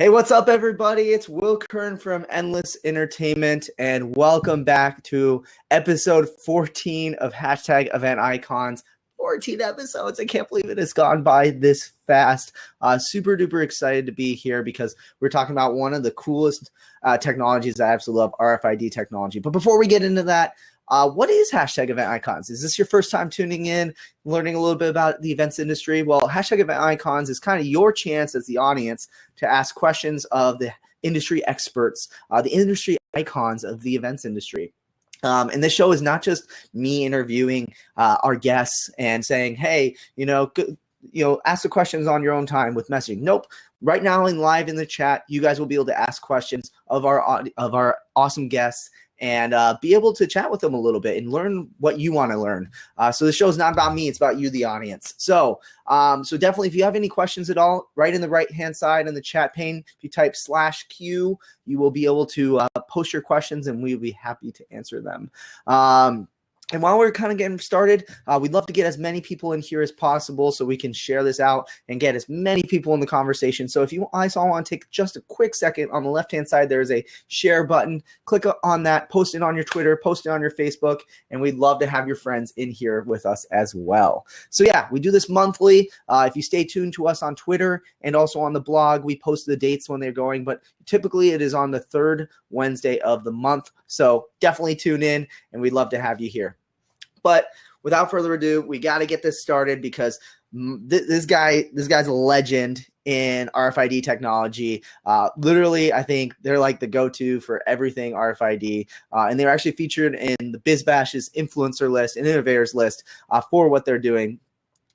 Hey, what's up, everybody? It's Will Kern from Endless Entertainment, and welcome back to episode 14 of Hashtag Event Icons. 14 episodes. I can't believe it has gone by this fast. Super duper excited to be here because we're talking about one of the coolest technologies I absolutely love, RFID technology. But before we get into that, what is Hashtag Event Icons? Is this your first time tuning in, learning a little bit about the events industry? Well, Hashtag Event Icons is kind of your chance as the audience to ask questions of the industry experts, the industry icons of the events industry. And this show is not just me interviewing our guests and saying, hey, ask the questions on your own time with messaging. Nope. Right now in live in the chat, you guys will be able to ask questions of our awesome guests and be able to chat with them a little bit and learn what you want to learn. So the show is not about me. It's about you, the audience. So definitely, if you have any questions at all, right in the right-hand side in the chat pane, if you type /Q, you will be able to post your questions, and we'll be happy to answer them. And while we're kind of getting started, we'd love to get as many people in here as possible so we can share this out and get as many people in the conversation. So if you guys all want to take just a quick second, on the left-hand side, there's a share button. Click on that, post it on your Twitter, post it on your Facebook, and we'd love to have your friends in here with us as well. So yeah, we do this monthly. If you stay tuned to us on Twitter and also on the blog, we post the dates when they're going, but typically it is on the third Wednesday of the month. So definitely tune in, and we'd love to have you here. But without further ado, we got to get this started because this guy's a legend in RFID technology. Literally, I think they're like the go-to for everything RFID. And they're actually featured in the BizBash's influencer list and innovators list for what they're doing.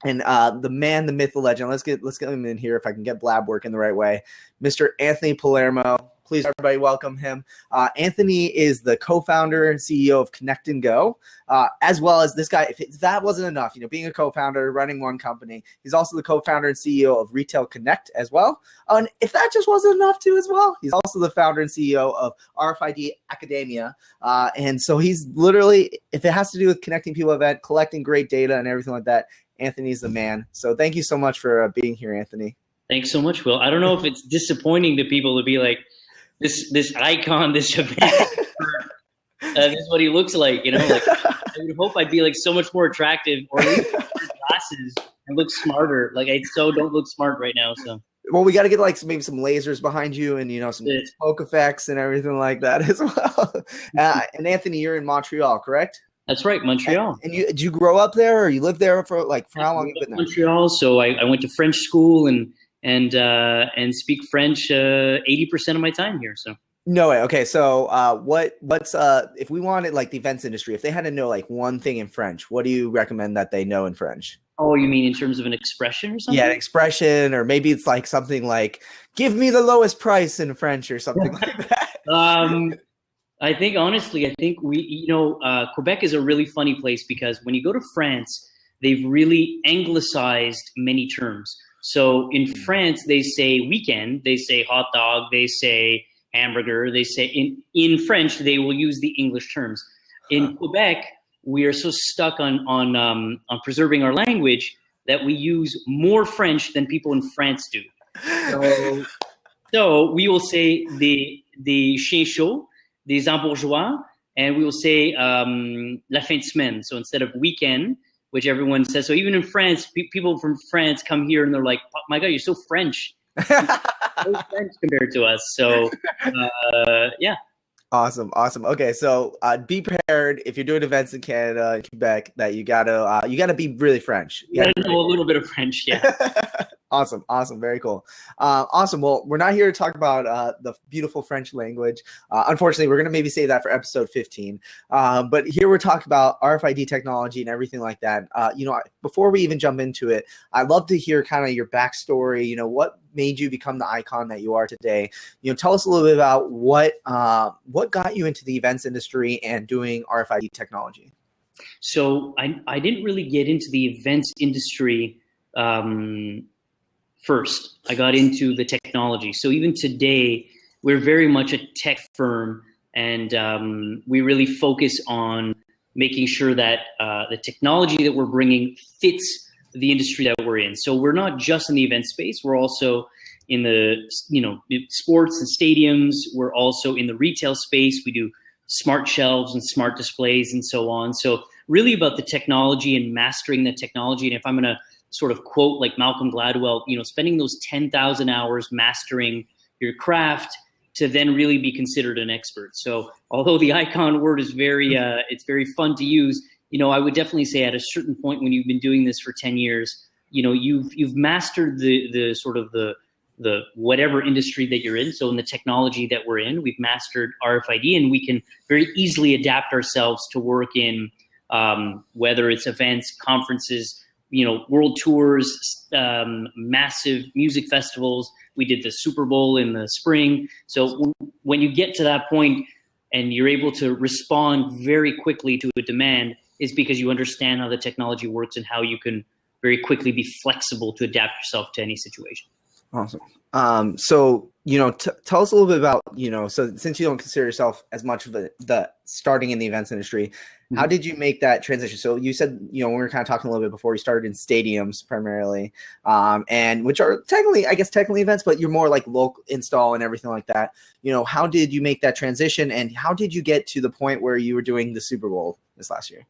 And the man, the myth, the legend. Let's get him in here if I can get Blab working the right way. Mr. Anthony Palermo. Please, everybody, welcome him. Anthony is the co-founder and CEO of Connect and Go, as well as this guy. If that wasn't enough, being a co-founder, running one company, he's also the co-founder and CEO of Retail Connect as well. And if that just wasn't enough too as well, he's also the founder and CEO of RFID Academia. And so he's literally, if it has to do with connecting people event, collecting great data and everything like that, Anthony's the man. So thank you so much for being here, Anthony. Thanks so much, Will. I don't know if it's disappointing to people to be like, this icon, this event, this is what he looks like, Like, I would hope I'd be like so much more attractive, or at least wear glasses and look smarter. Like, I so don't look smart right now. So, well, we got to get like maybe some lasers behind you, and some smoke effects and everything like that as well. And Anthony, you're in Montreal, correct? That's right, Montreal. And did you grow up there, or you lived there for how long? You been there? Montreal. So I went to French school and speak French 80% of my time here. So no way. Okay, so what's if we wanted like the events industry, if they had to know like one thing in French, what do you recommend that they know in French? Oh, you mean in terms of an expression or something? Yeah, an expression, or maybe it's like something like "give me the lowest price" in French or something like that. I think honestly, we Quebec is a really funny place because when you go to France, they've really anglicized many terms. So in France, they say weekend, they say hot dog, they say hamburger, they say in French, they will use the English terms. In Quebec, we are so stuck on preserving our language that we use more French than people in France do. So we will say des chiens chauds, des hambourgeois, and we will say la fin de semaine. So instead of weekend, which everyone says. So even in France, people from France come here and they're like, oh my God, you're so French. So French compared to us. So, yeah. Awesome. Okay, so be prepared if you're doing events in Canada and Quebec that you gotta be really French. You gotta know a little bit of French, yeah. Awesome. Very cool. Awesome. Well, we're not here to talk about the beautiful French language. Unfortunately, we're going to maybe save that for episode 15. But here we're talking about RFID technology and everything like that. Before we even jump into it, I'd love to hear kind of your backstory. What made you become the icon that you are today? Tell us a little bit about what got you into the events industry and doing RFID technology. So I didn't really get into the events industry first. I got into the technology. So even today, we're very much a tech firm, and we really focus on making sure that the technology that we're bringing fits the industry that we're in. So we're not just in the event space. We're also in the, sports and stadiums. We're also in the retail space. We do smart shelves and smart displays and so on. So really about the technology and mastering the technology. And if I'm going to sort of quote like Malcolm Gladwell, spending those 10,000 hours mastering your craft to then really be considered an expert. So although the icon word is it's very fun to use, I would definitely say at a certain point when you've been doing this for 10 years, you've mastered the sort of the whatever industry that you're in. So in the technology that we're in, we've mastered RFID, and we can very easily adapt ourselves to work in whether it's events, conferences, world tours, massive music festivals. We did the Super Bowl in the spring. So when you get to that point and you're able to respond very quickly to a demand, is because you understand how the technology works and how you can very quickly be flexible to adapt yourself to any situation. Awesome. So, tell us a little bit about, so since you don't consider yourself as much of the starting in the events industry, how did you make that transition? So you said, we were kind of talking a little bit before, you started in stadiums primarily, and which are technically events, but you're more like local install and everything like that. How did you make that transition, and how did you get to the point where you were doing the Super Bowl this last year?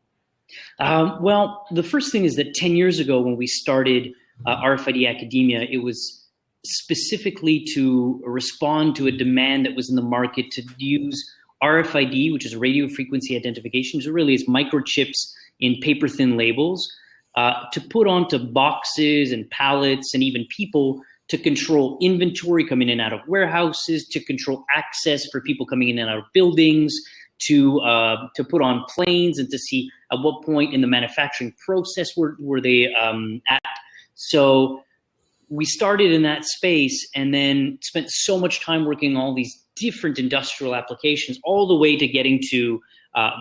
Well, the first thing is that 10 years ago when we started RFID Academia, it was specifically to respond to a demand that was in the market to use RFID, which is radio frequency identification, so really it's microchips in paper-thin labels, to put onto boxes and pallets and even people to control inventory coming in and out of warehouses, to control access for people coming in and out of buildings, to put on planes and to see at what point in the manufacturing process were they at. So we started in that space and then spent so much time working on all these different industrial applications, all the way to getting to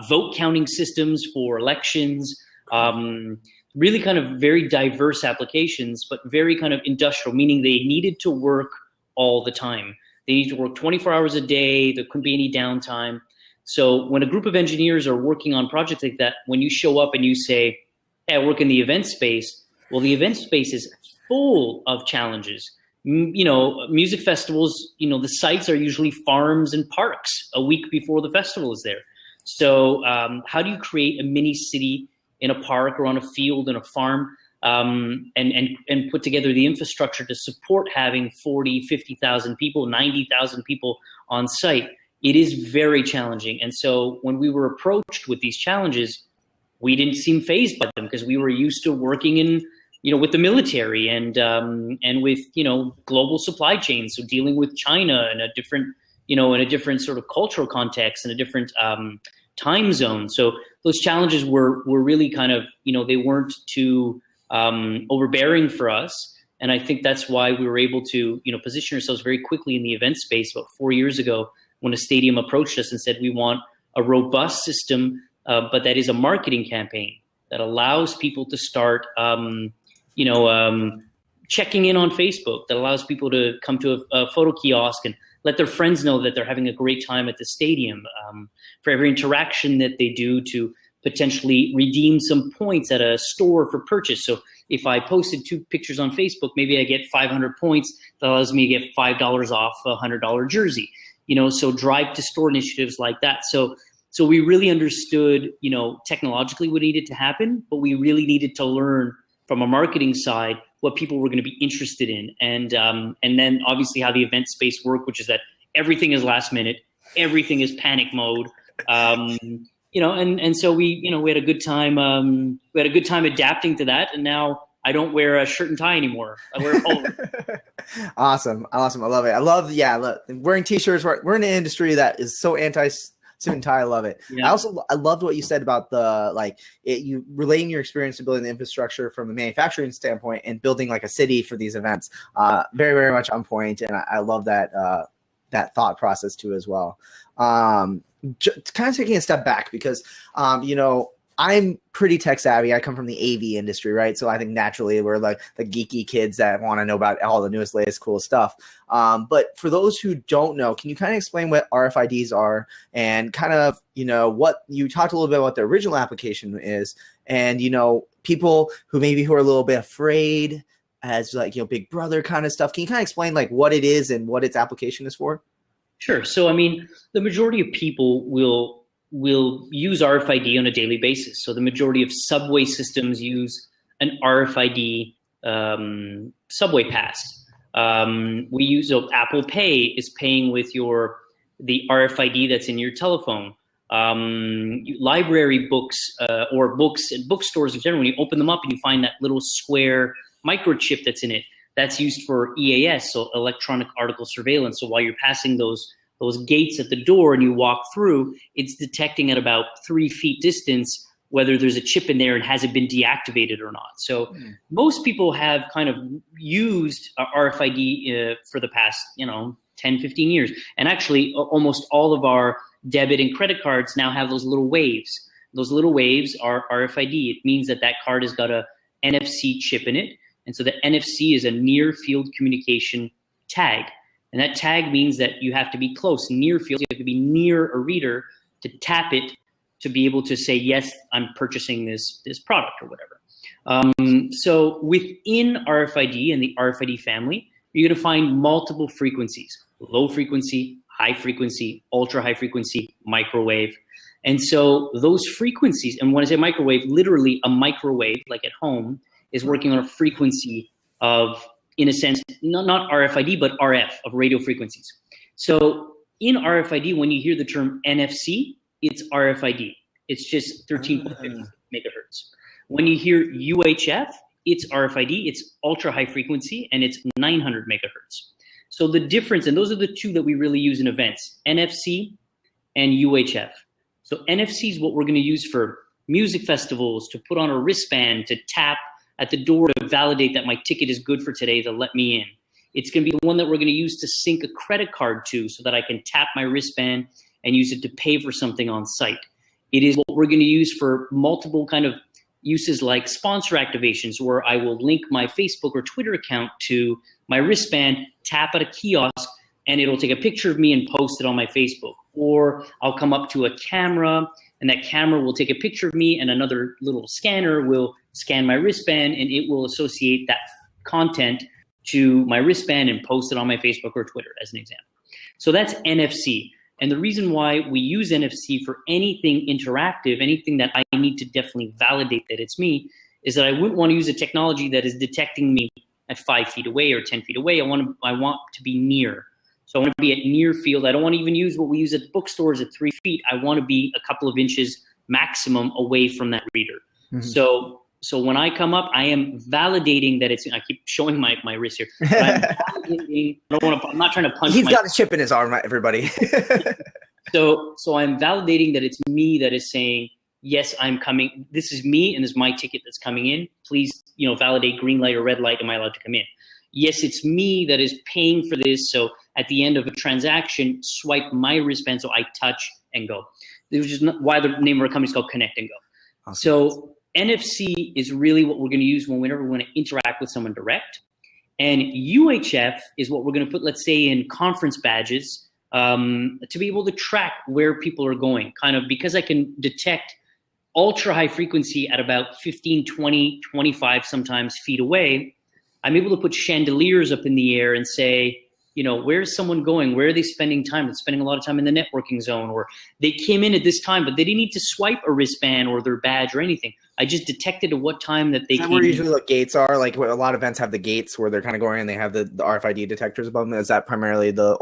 vote counting systems for elections, really kind of very diverse applications, but very kind of industrial, meaning they needed to work all the time. They need to work 24 hours a day. There couldn't be any downtime. So when a group of engineers are working on projects like that, when you show up and you say, hey, I work in the event space, well, the event space is full of challenges. Music festivals, the sites are usually farms and parks a week before the festival is there. So how do you create a mini city in a park or on a field in a farm, and put together the infrastructure to support having 40, 50,000 people, 90,000 people on site? It is very challenging. And so when we were approached with these challenges, we didn't seem fazed by them because we were used to working in, with the military and with, global supply chains. So dealing with China in a different sort of cultural context and a different time zone. So those challenges were really kind of, they weren't too overbearing for us. And I think that's why we were able to, position ourselves very quickly in the event space about 4 years ago when a stadium approached us and said, we want a robust system, but that is a marketing campaign that allows people to start, checking in on Facebook, that allows people to come to a photo kiosk and let their friends know that they're having a great time at the stadium, for every interaction that they do to potentially redeem some points at a store for purchase. So if I posted 2 pictures on Facebook, maybe I get 500 points that allows me to get $5 off a $100 jersey. So drive to store initiatives like that. So we really understood, technologically what needed to happen, but we really needed to learn from a marketing side what people were going to be interested in. And then obviously how the event space worked, which is that everything is last minute, everything is panic mode. And so we had a good time. We had a good time adapting to that. And now I don't wear a shirt and tie anymore. I wear a polo. Awesome. I love it. I love wearing t-shirts. We're in an industry that is so anti-suit and tie. I love it. Yeah. I loved what you said about you relating your experience to building the infrastructure from a manufacturing standpoint and building like a city for these events. Very, very much on point. And I love that thought process too, as well. Kind of taking a step back because, I'm pretty tech savvy. I come from the AV industry, right? So I think naturally we're like the geeky kids that want to know about all the newest, latest, cool stuff. But for those who don't know, can you kind of explain what RFIDs are and kind of, what you talked a little bit about the original application is, and, people who are a little bit afraid as like, Big Brother kind of stuff. Can you kind of explain like what it is and what its application is for? Sure. So, I mean, the majority of people will use RFID on a daily basis. So the majority of subway systems use an RFID subway pass. We use Apple Pay is paying with the RFID that's in your telephone. Library books or books and bookstores in general, when you open them up and you find that little square microchip that's in it, that's used for EAS, so electronic article surveillance. So while you're passing those gates at the door and you walk through, it's detecting at about 3 feet distance whether there's a chip in there and has it been deactivated or not. So most people have kind of used RFID for the past 10, 15 years. And actually almost all of our debit and credit cards now have those little waves. Those little waves are RFID. It means that card has got a NFC chip in it. And so the NFC is a near field communication tag. And that tag means that you have to be close, near field. You have to be near a reader to tap it to be able to say, yes, I'm purchasing this product or whatever. So within RFID and the RFID family, you're going to find multiple frequencies: low frequency, high frequency, ultra high frequency, microwave. And so those frequencies, and when I say microwave, literally a microwave, like at home, is working on a frequency of, in a sense, not RFID, but RF, of radio frequencies. So in RFID, when you hear the term NFC, it's RFID. It's just 13.50 megahertz. When you hear UHF, it's RFID. It's ultra high frequency, and it's 900 megahertz. So the difference, and those are the two that we really use in events, NFC and UHF. So NFC is what we're going to use for music festivals, to put on a wristband, to tap at the door to validate that my ticket is good for today, to let me in. It's going to be the one that we're going to use to sync a credit card to, so that I can tap my wristband and use it to pay for something on site. It is what we're going to use for multiple kind of uses, like sponsor activations, where I will link my Facebook or Twitter account to my wristband, tap at a kiosk, and it'll take a picture of me and post it on my Facebook. Or I'll come up to a camera, and that camera will take a picture of me, and another little scanner will scan my wristband, and it will associate that content to my wristband and post it on my Facebook or Twitter, as an example. So that's NFC. And the reason why we use NFC for anything interactive, anything that I need to definitely validate that it's me, is that I wouldn't want to use a technology that is detecting me at 5 feet away or 10 feet away. I want to be near. So I want to be at near field. I don't want to even use what we use at bookstores at 3 feet. I want to be a couple of inches maximum away from that reader. Mm-hmm. So when I come up, I am validating that it's. I keep showing my wrist here. I'm not trying to punch. He's got a chip in his arm, everybody. So I'm validating that it's me that is saying, yes, I'm coming. This is me, and this is my ticket that's coming in. Please, validate green light or red light. Am I allowed to come in? Yes, it's me that is paying for this. So at the end of a transaction, swipe my wristband so I touch and go. Which is why the name of our company is called Connect and Go. Awesome. So NFC is really what we're going to use whenever we want to interact with someone direct. And UHF is what we're going to put, let's say, in conference badges to be able to track where people are going. Kind of because I can detect ultra high frequency at about 15, 20, 25 sometimes feet away, I'm able to put chandeliers up in the air and say, where's someone going? Where are they spending time? They're spending a lot of time in the networking zone, or they came in at this time, but they didn't need to swipe a wristband or their badge or anything. I just detected at what time that they came in. Where usually the gates are, like a lot of events have the gates where they're kind of going and they have the RFID detectors above them. Is that primarily the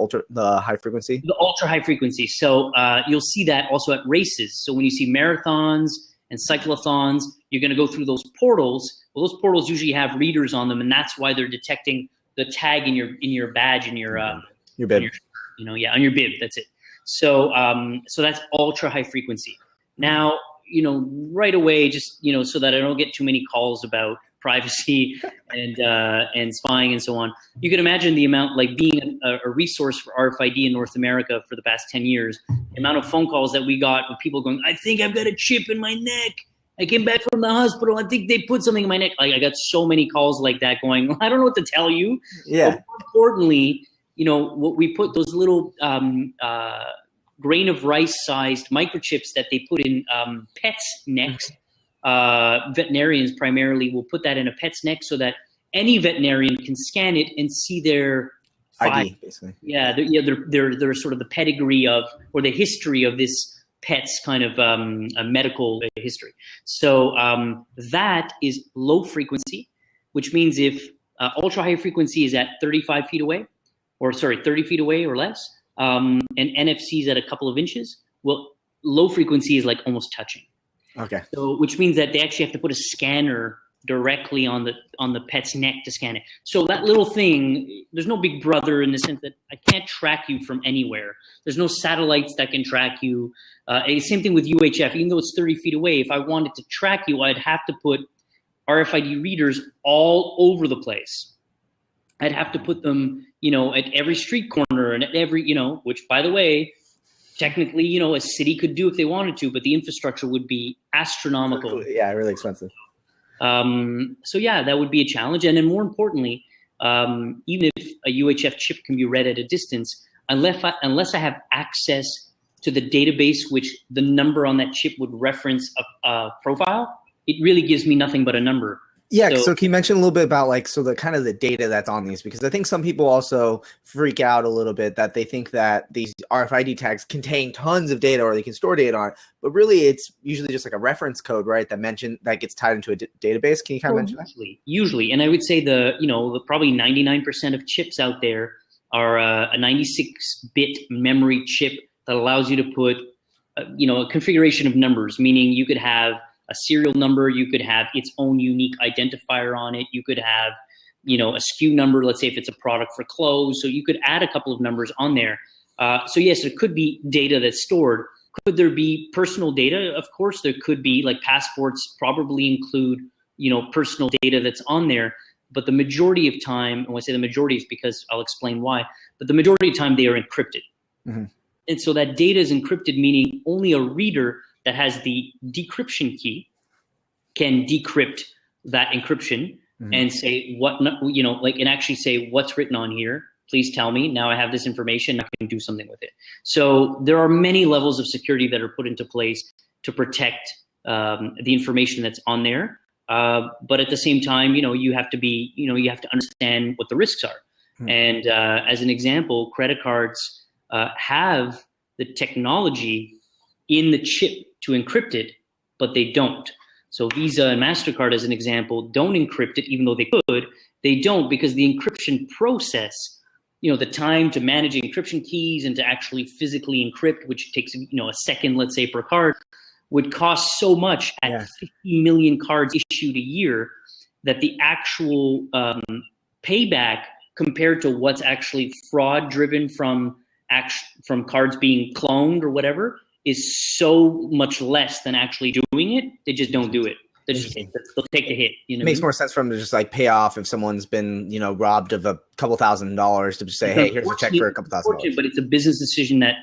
high frequency? The ultra high frequency. So you'll see that also at races. So when you see marathons and cyclothons, you're going to go through those portals. Well, those portals usually have readers on them, and that's why they're detecting the tag in your badge, in your bib. On your bib. That's it. So that's ultra high frequency. Now, right away, just so that I don't get too many calls about privacy and spying and so on. You can imagine the amount, like being a resource for RFID in North America for the past 10 years, the amount of phone calls that we got with people going, I think I've got a chip in my neck. I came back from the hospital. I think they put something in my neck. Like, I got so many calls like that going, I don't know what to tell you. Yeah. But more importantly, what we put, those little grain of rice sized microchips that they put in pets' necks. Veterinarians primarily will put that in a pet's neck so that any veterinarian can scan it and see their ID, basically. Yeah, they're sort of the pedigree of, or the history of this pet's kind of a medical history. So that is low frequency, which means if ultra high frequency is at 35 feet away, 30 feet away or less, and NFC is at a couple of inches, well, low frequency is like almost touching. Okay. So, which means that they actually have to put a scanner directly on the pet's neck to scan it. So that little thing, there's no big brother in the sense that I can't track you from anywhere. There's no satellites that can track you. Same thing with UHF. Even though it's 30 feet away, if I wanted to track you, I'd have to put RFID readers all over the place. I'd have to put them, at every street corner and at every, which, by the way, technically, a city could do if they wanted to, but the infrastructure would be astronomical. Yeah, really expensive. So yeah, that would be a challenge. And then more importantly, even if a UHF chip can be read at a distance, unless I have access to the database, which the number on that chip would reference a profile, it really gives me nothing but a number. Yeah, so can you mention a little bit about the kind of the data that's on these? Because I think some people also freak out a little bit that they think that these RFID tags contain tons of data or they can store data on it, but really it's usually just like a reference code, right? That gets tied into a database. Can you kind of mention that? Usually, and I would say the probably 99% of chips out there are a 96-bit memory chip that allows you to put a configuration of numbers, meaning you could have a serial number, you could have its own unique identifier on it, you could have, a SKU number, let's say if it's a product for clothes, so you could add a couple of numbers on there. So yes, there could be data that's stored. Could there be personal data? Of course there could be, like passports probably include, personal data that's on there, but the majority of time, and when I say the majority is because I'll explain why, but the majority of time they are encrypted. Mm-hmm. And so that data is encrypted, meaning only a reader that has the decryption key can decrypt that encryption and say and actually say what's written on here. Please tell me. Now I have this information. I can do something with it. So there are many levels of security that are put into place to protect the information that's on there. But at the same time, you have to understand what the risks are. And as an example, credit cards have the technology in the chip to encrypt it, but they don't. So Visa and MasterCard, as an example, don't encrypt it, even though they could. They don't, because the encryption process, the time to manage encryption keys and to actually physically encrypt, which takes a second, let's say, per card, would cost so much at 50 million cards issued a year that the actual payback compared to what's actually fraud driven from cards being cloned or whatever is so much less than actually doing it. They just don't do it. They'll take the hit. Makes more sense for them to just like pay off if someone's been, robbed of a couple $1,000s to just say, hey, here's a check for a couple $1,000. But it's a business decision that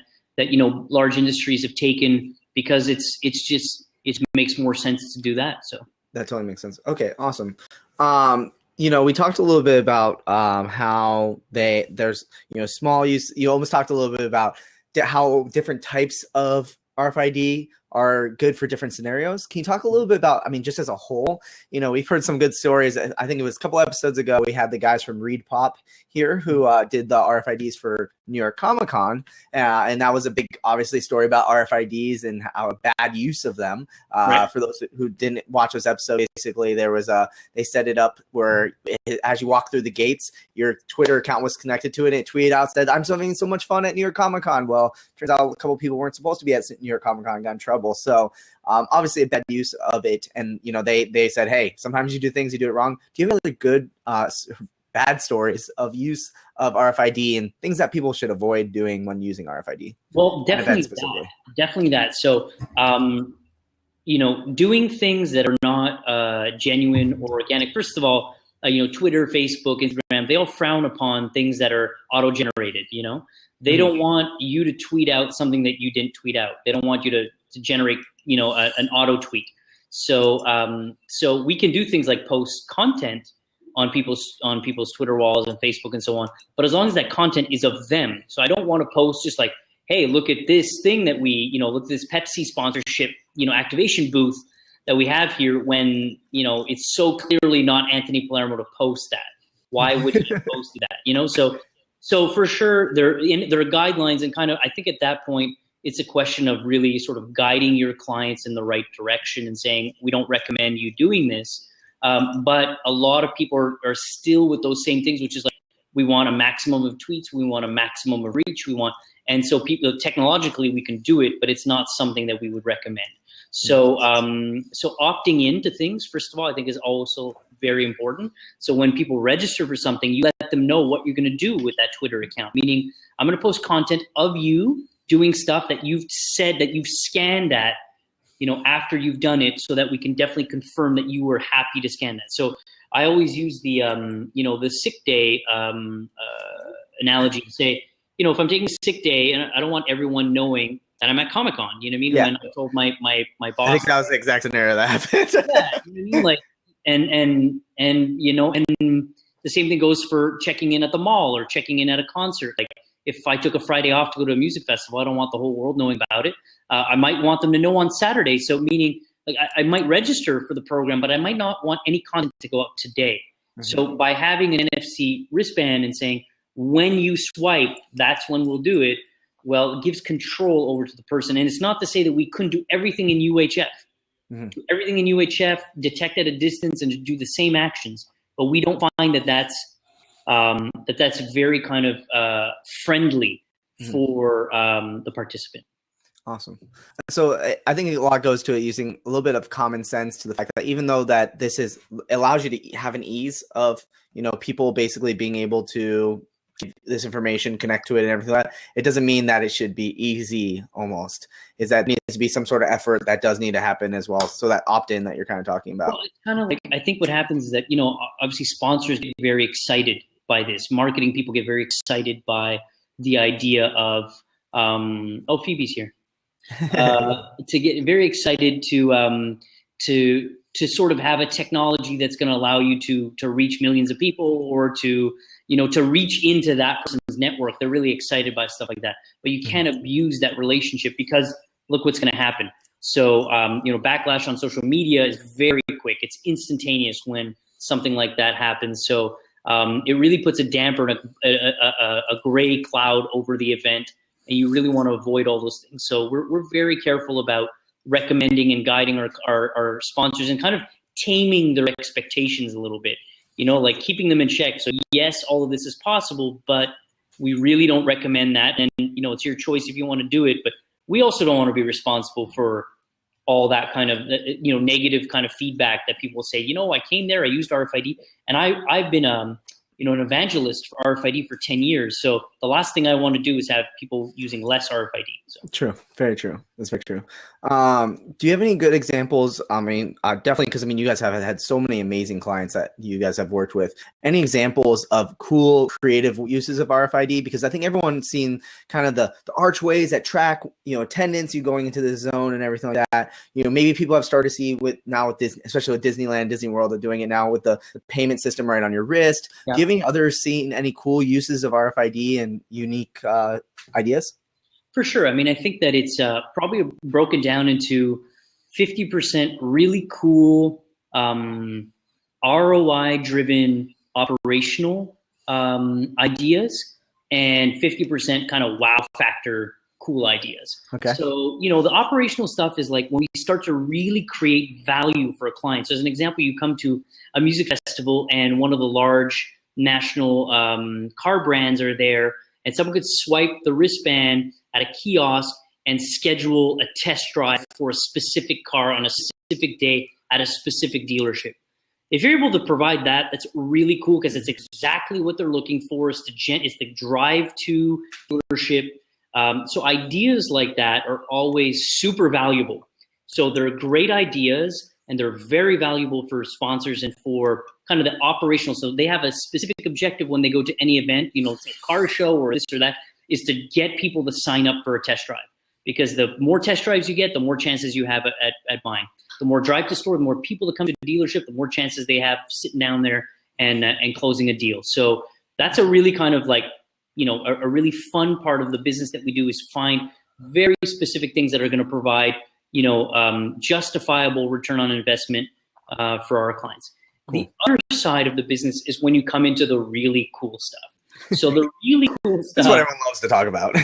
large industries have taken because it makes more sense to do that. So that totally makes sense. Okay, awesome. We talked a little bit about how there's small use. You almost talked a little bit about how different types of RFID are good for different scenarios. Can you talk a little bit about, just as a whole, we've heard some good stories. I think it was a couple episodes ago, we had the guys from Reed Pop here who did the RFIDs for New York Comic Con. And that was a big, obviously, story about RFIDs and how bad use of them. Right. For those who didn't watch those episodes, basically they set it up where as you walk through the gates, your Twitter account was connected to it and it tweeted out, said, I'm having so much fun at New York Comic Con. Well, turns out a couple of people weren't supposed to be at New York Comic Con and got in trouble. So obviously a bad use of it. And, they said, hey, sometimes you do things, you do it wrong. Do you have any good bad stories of use of RFID and things that people should avoid doing when using RFID? Well, definitely that. So, doing things that are not genuine or organic. First of all, Twitter, Facebook, Instagram, they all frown upon things that are auto-generated, They don't want you to tweet out something that you didn't tweet out. They don't want you to generate, an auto tweet. So we can do things like post content on people's Twitter walls and Facebook and so on. But as long as that content is of them. So I don't want to post just like, hey, look at this thing that look at this Pepsi sponsorship, activation booth that we have here when, it's so clearly not Anthony Palermo to post that. Why would he post that? So for sure there are guidelines, and kind of, I think at that point, it's a question of really sort of guiding your clients in the right direction and saying, we don't recommend you doing this. But a lot of people are still with those same things, which is like, we want a maximum of tweets, we want a maximum of reach, and so people, technologically we can do it, but it's not something that we would recommend. So so opting into things, first of all, I think is also very important. So when people register for something, you let them know what you're going to do with that Twitter account, meaning I'm going to post content of you doing stuff that you've said that you've scanned at, after you've done it, so that we can definitely confirm that you were happy to scan that. So I always use the, the sick day analogy to say, if I'm taking a sick day, and I don't want everyone knowing that I'm at Comic-Con, you know what I mean? Yeah. When I told my boss. I think that was the exact scenario that happened. Yeah, you know what I mean? And the same thing goes for checking in at the mall or checking in at a concert. Like, if I took a Friday off to go to a music festival, I don't want the whole world knowing about it. I might want them to know on Saturday. So meaning, like, I might register for the program, but I might not want any content to go up today. Mm-hmm. So by having an NFC wristband and saying, when you swipe, that's when we'll do it, well, it gives control over to the person. And it's not to say that we couldn't do everything in UHF. Mm-hmm. Do everything in UHF, detect at a distance, and do the same actions. But we don't find that that's very kind of friendly for the participant. Awesome. So I think a lot goes to it using a little bit of common sense to the fact that even though that this allows you to have an ease of, people basically being able to give this information, connect to it and everything like that, it doesn't mean that it should be easy almost. Is that needs to be some sort of effort that does need to happen as well. So that opt-in that you're kind of talking about. Well, it's kind of like, I think what happens is that, obviously sponsors get very excited by this. Marketing people get very excited by the idea of, Phoebe's here. To get very excited to sort of have a technology that's going to allow you to reach millions of people, or to reach into that person's network. They're really excited by stuff like that, but you can't abuse that relationship, because look what's going to happen. So backlash on social media is very quick. It's instantaneous when something like that happens. So it really puts a damper and a gray cloud over the event. And you really want to avoid all those things. So we're very careful about recommending and guiding our sponsors and kind of taming their expectations a little bit, like keeping them in check. So yes, all of this is possible, but we really don't recommend that. And, it's your choice if you want to do it, but we also don't want to be responsible for all that kind of, negative kind of feedback that people say, I came there, I used RFID, and I've been, an evangelist for RFID for 10 years. So the last thing I want to do is have people using less RFID. So. True. Very true. That's very true. Do you have any good examples? I mean, definitely, because you guys have had so many amazing clients that you guys have worked with. Any examples of cool, creative uses of RFID? Because I think everyone's seen kind of the archways that track, attendance, you going into the zone and everything like that. Maybe people have started to see with Disney, especially with Disneyland, Disney World, they're doing it now with the payment system right on your wrist. Yeah. Do you have any others seen any cool uses of RFID and unique ideas? For sure. I mean, I think that it's probably broken down into 50% really cool ROI-driven operational ideas, and 50% kind of wow factor cool ideas. Okay. So, the operational stuff is like when we start to really create value for a client. So as an example, you come to a music festival and one of the large national car brands are there, and someone could swipe the wristband at a kiosk and schedule a test drive for a specific car on a specific day at a specific dealership. If you're able to provide that, that's really cool, because it's exactly what they're looking for, is to drive to dealership. So ideas like that are always super valuable. So they're great ideas, and they're very valuable for sponsors and for kind of the operational. So they have a specific objective when they go to any event, it's a car show or this or that, is to get people to sign up for a test drive. Because the more test drives you get, the more chances you have at buying. The more drive to store, the more people that come to the dealership, the more chances they have sitting down there and closing a deal. So that's a really kind of like, a really fun part of the business that we do, is find very specific things that are going to provide, justifiable return on investment for our clients. Cool. The other side of the business is when you come into the really cool stuff. So the really cool stuff. This is what everyone loves to talk about.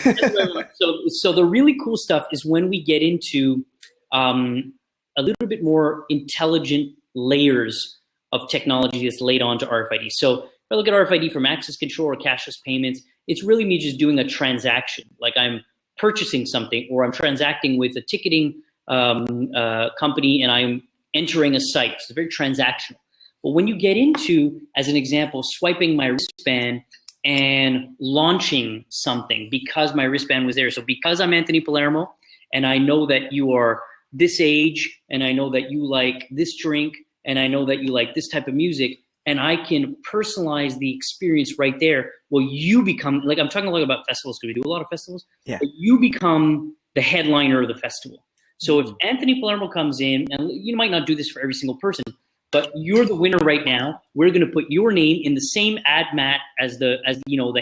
So the really cool stuff is when we get into a little bit more intelligent layers of technology that's laid onto RFID. So if I look at RFID from access control or cashless payments, it's really me just doing a transaction. Like I'm purchasing something, or I'm transacting with a ticketing company, and I'm entering a site. So it's very transactional. But when you get into, as an example, swiping my wristband and launching something because my wristband was there. So because I'm Anthony Palermo, and I know that you are this age, and I know that you like this drink, and I know that you like this type of music, and I can personalize the experience right there. Well, you become, like I'm talking a lot about festivals because we do a lot of festivals, but you become the headliner of the festival. So if Anthony Palermo comes in, and you might not do this for every single person, but you're the winner right now. We're going to put your name in the same ad mat as the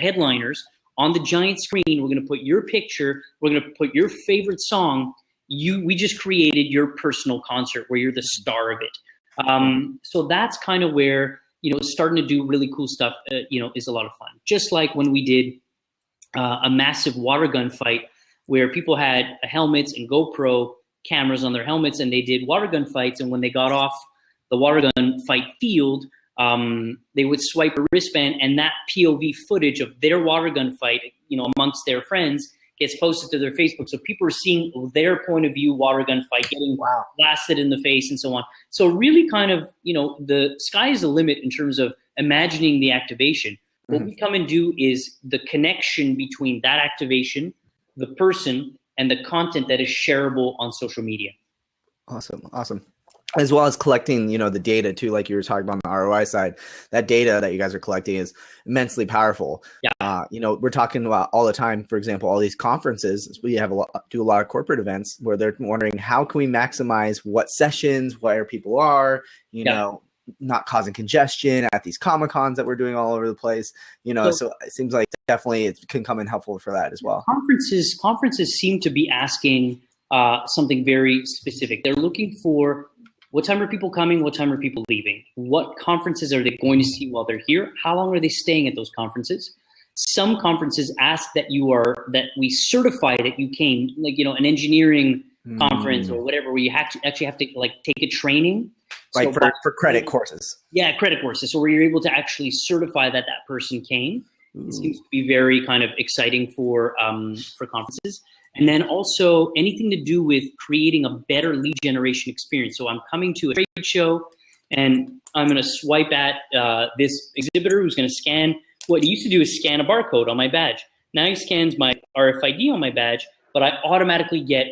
headliners on the giant screen. We're going to put your picture. We're going to put your favorite song. We just created your personal concert where you're the star of it. So that's kind of where, starting to do really cool stuff, is a lot of fun. Just like when we did a massive water gun fight where people had helmets and GoPro cameras on their helmets, and they did water gun fights. And when they got off the water gun fight field, they would swipe a wristband, and that POV footage of their water gun fight, amongst their friends, gets posted to their Facebook. So people are seeing their point of view water gun fight, getting blasted in the face and so on. So really kind of, the sky is the limit in terms of imagining the activation. What we come and do is the connection between that activation, the person, and the content that is shareable on social media. Awesome. As well as collecting, the data too, like you were talking about on the ROI side. That data that you guys are collecting is immensely powerful. Yeah. We're talking about all the time, for example, all these conferences. We have do a lot of corporate events where they're wondering how can we maximize what sessions, where people are, not causing congestion at these Comic-Cons that we're doing all over the place. So it seems like definitely it can come in helpful for that as well. Conferences seem to be asking something very specific. They're looking for, what time are people coming? What time are people leaving? What conferences are they going to see while they're here? How long are they staying at those conferences? Some conferences ask that we certify that you came, like, an engineering conference or whatever, where you actually have to take a training. Like for credit courses. Yeah, credit courses. So where you're able to actually certify that person came. It seems to be very kind of exciting for conferences. And then also anything to do with creating a better lead generation experience. So I'm coming to a trade show, and I'm going to swipe at this exhibitor who's going to scan. What he used to do is scan a barcode on my badge. Now he scans my RFID on my badge, but I automatically get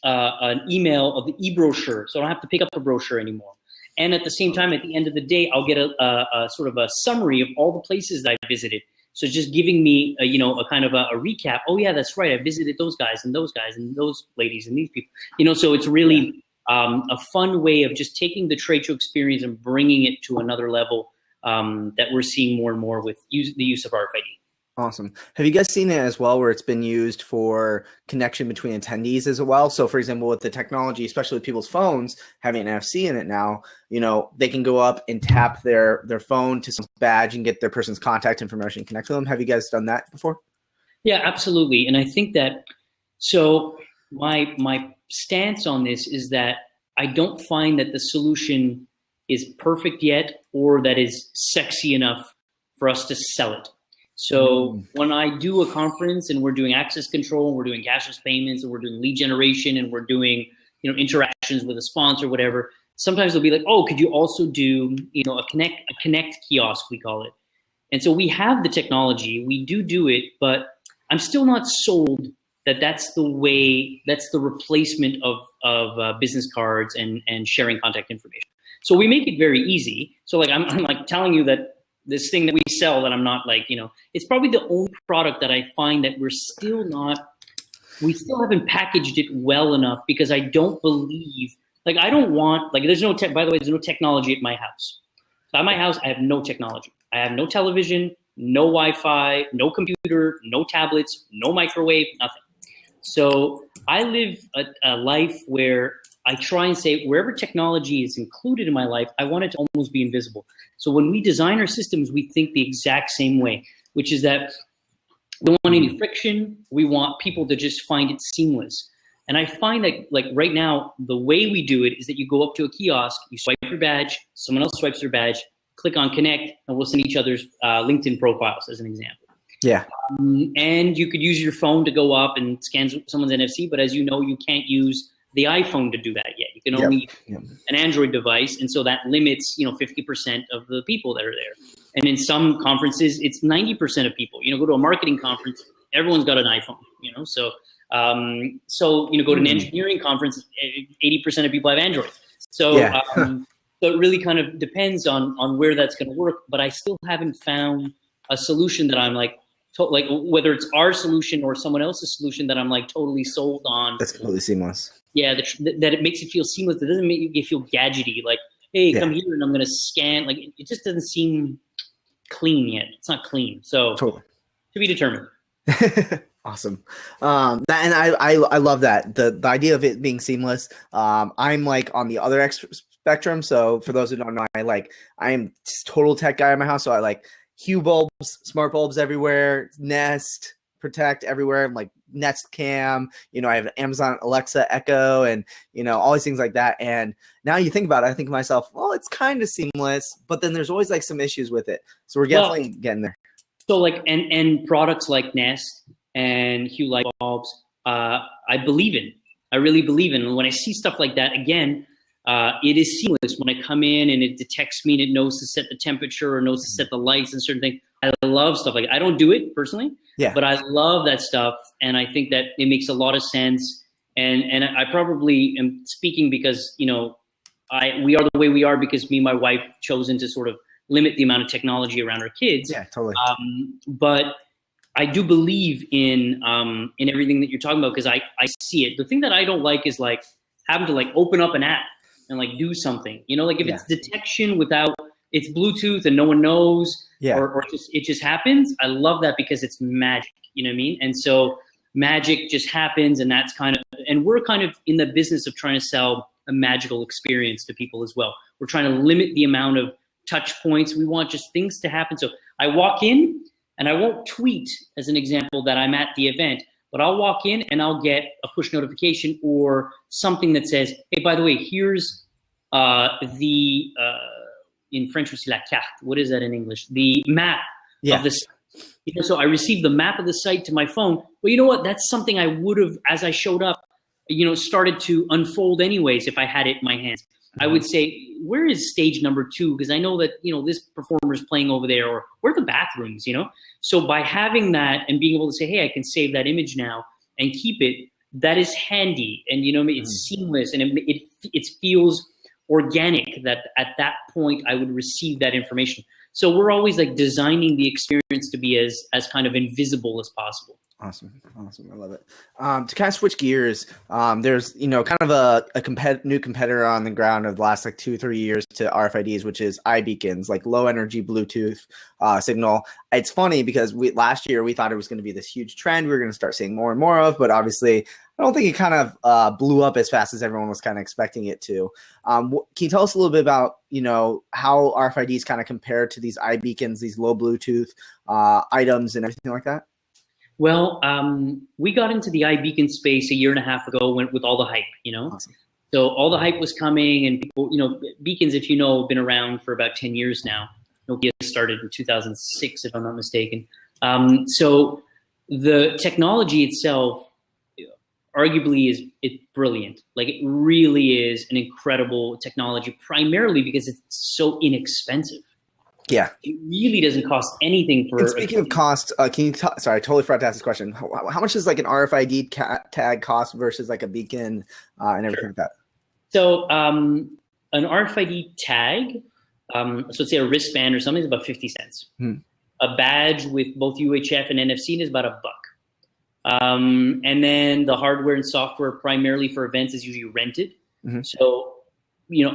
an email of the e-brochure, so I don't have to pick up the brochure anymore. And at the same time, at the end of the day, I'll get a sort of a summary of all the places that I visited. So just giving me, a kind of a recap. Oh yeah, that's right. I visited those guys and those ladies and these people. So it's really a fun way of just taking the trade show experience and bringing it to another level that we're seeing more and more with the use of RFID. Awesome. Have you guys seen it as well where it's been used for connection between attendees as well? So for example, with the technology, especially with people's phones having an NFC in it now, they can go up and tap their phone to some badge and get their person's contact information and connect with them. Have you guys done that before? Yeah, absolutely. And I think that, so my stance on this is that I don't find that the solution is perfect yet, or that is sexy enough for us to sell it. So when I do a conference and we're doing access control, and we're doing cashless payments, and we're doing lead generation, and we're doing, interactions with a sponsor, whatever, sometimes they'll be like, oh, could you also do, a connect kiosk, we call it. And so we have the technology, we do it, but I'm still not sold that that's the replacement of business cards and sharing contact information. So we make it very easy. So like I'm like telling you that this thing that we sell that I'm not it's probably the only product that I find that we still haven't packaged it well enough, because I don't believe, I don't want, there's no by the way, there's no technology at my house. So at my house, I have no technology. I have no television, no Wi-Fi, no computer, no tablets, no microwave, nothing. So I live a life where I try and say wherever technology is included in my life, I want it to almost be invisible. So when we design our systems, we think the exact same way, which is that we don't want any friction. We want people to just find it seamless. And I find that, like right now, the way we do it is that you go up to a kiosk, you swipe your badge, someone else swipes their badge, click on connect, and we'll send each other's LinkedIn profiles as an example. Yeah. And you could use your phone to go up and scan someone's NFC, but as you know, you can't use the iPhone to do that yet. You can only use an Android device, and so that limits 50% of the people that are there. And in some conferences, it's 90% of people. Go to a marketing conference, everyone's got an iPhone. So go to an engineering conference, 80% of people have Android. So so it really kind of depends on where that's going to work. But I still haven't found a solution that I'm like whether it's our solution or someone else's solution that I'm like totally sold on. That's completely seamless. Yeah, that it makes it feel seamless. It doesn't make you feel gadgety. Like, hey, come here and I'm going to scan. Like, it just doesn't seem clean yet. It's not clean. So totally to be determined. Awesome. And I love that the idea of it being seamless. I'm like on the other spectrum. So for those who don't know, I am total tech guy in my house. So I like Hue bulbs, smart bulbs everywhere, Nest, Protect everywhere. I'm like Nest Cam, I have Amazon Alexa Echo and, all these things like that. And now you think about it, I think to myself, well, it's kind of seamless, but then there's always like some issues with it. So we're definitely getting there. So like, and products like Nest and Hue light bulbs, I believe in. I really believe in. And when I see stuff like that, again, it is seamless. When I come in and it detects me and it knows to set the temperature or knows to set the lights and certain things. I love stuff like that. I don't do it personally, but I love that stuff. And I think that it makes a lot of sense. And I probably am speaking because, we are the way we are because me and my wife chosen to sort of limit the amount of technology around our kids. Yeah, totally. But I do believe in everything that you're talking about because I see it. The thing that I don't like is like having to like open up an app and like do something, like if it's detection without it's Bluetooth and no one knows or it just happens. I love that because it's magic, you know what I mean? And so magic just happens and and we're kind of in the business of trying to sell a magical experience to people as well. We're trying to limit the amount of touch points. We want just things to happen. So I walk in and I won't tweet as an example that I'm at the event, but I'll walk in and I'll get a push notification or something that says, hey, by the way, here's in French we say la carte. What is that in English? The map of the site. So I received the map of the site to my phone. Well, you know what? That's something I would have, as I showed up, started to unfold anyways if I had it in my hands. I would say, where is stage number 2? Because I know that, this performer is playing over there, or where are the bathrooms, So by having that and being able to say, hey, I can save that image now and keep it, that is handy. And, it's seamless and it feels organic that at that point I would receive that information. So we're always like designing the experience to be as kind of invisible as possible. Awesome. I love it. To kind of switch gears, there's, kind of a new competitor on the ground of the last like 2-3 years to RFIDs, which is iBeacons, like low energy Bluetooth signal. It's funny because last year we thought it was going to be this huge trend we were going to start seeing more and more of, but obviously I don't think it kind of blew up as fast as everyone was kind of expecting it to. Can you tell us a little bit about, how RFIDs kind of compare to these iBeacons, these low Bluetooth items and everything like that? Well, we got into the iBeacon space a year and a half ago with all the hype, Awesome. So all the hype was coming and people, beacons, if have been around for about 10 years now. Nokia started in 2006, if I'm not mistaken. So the technology itself arguably it's brilliant. Like it really is an incredible technology, primarily because it's so inexpensive. Yeah. It really doesn't cost anything for. And speaking of cost, can you sorry, I totally forgot to ask this question. How much does like an RFID tag cost versus like a beacon and everything like that? So an RFID tag, so let's say a wristband or something, is about 50 cents. A badge with both UHF and NFC is about $1. And then the hardware and software primarily for events is usually rented. So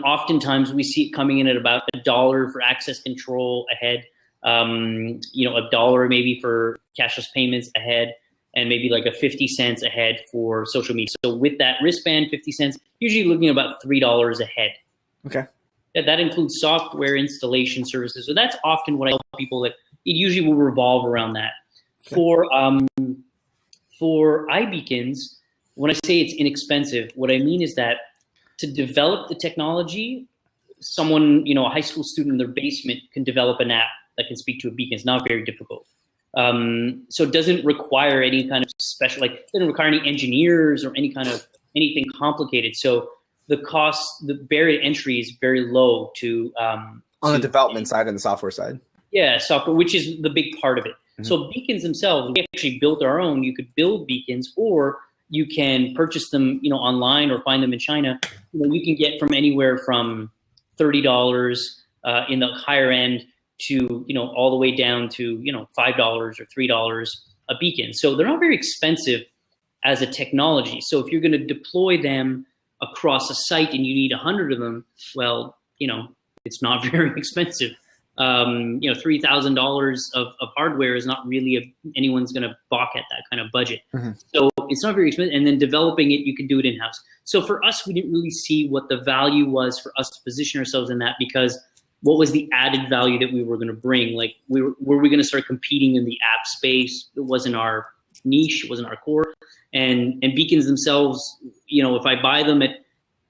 oftentimes we see it coming in at about $1 for access control ahead, $1 maybe for cashless payments ahead. and maybe like a 50 cents a head for social media. So with that wristband, 50 cents, usually looking at about $3 a head. Okay. That includes software installation services. So that's often what I tell people, that it usually will revolve around that. Okay. For iBeacons, when I say it's inexpensive, what I mean is that to develop the technology, someone, a high school student in their basement can develop an app that can speak to a beacon. It's not very difficult. So it doesn't require any kind of special, it doesn't require any engineers or anything complicated. So the cost, the barrier to entry is very low on the development side and the software side. Yeah, software, which is the big part of it. Mm-hmm. So beacons themselves, we actually built our own. You could build beacons, or you can purchase them, online, or find them in China. You can get from anywhere from $30 in the higher end to all the way down to $5 or $3 a beacon. So they're not very expensive as a technology. So if you're going to deploy them across a site and you need 100 of them, well, it's not very expensive. $3,000 of hardware is not really anyone's going to balk at that kind of budget. Mm-hmm. So it's not very expensive. And then developing it, you can do it in-house. So for us, we didn't really see what the value was for us to position ourselves in that, because what was the added value that we were going to bring? Like, were we going to start competing in the app space? It wasn't our niche. It wasn't our core. And beacons themselves, if I buy them at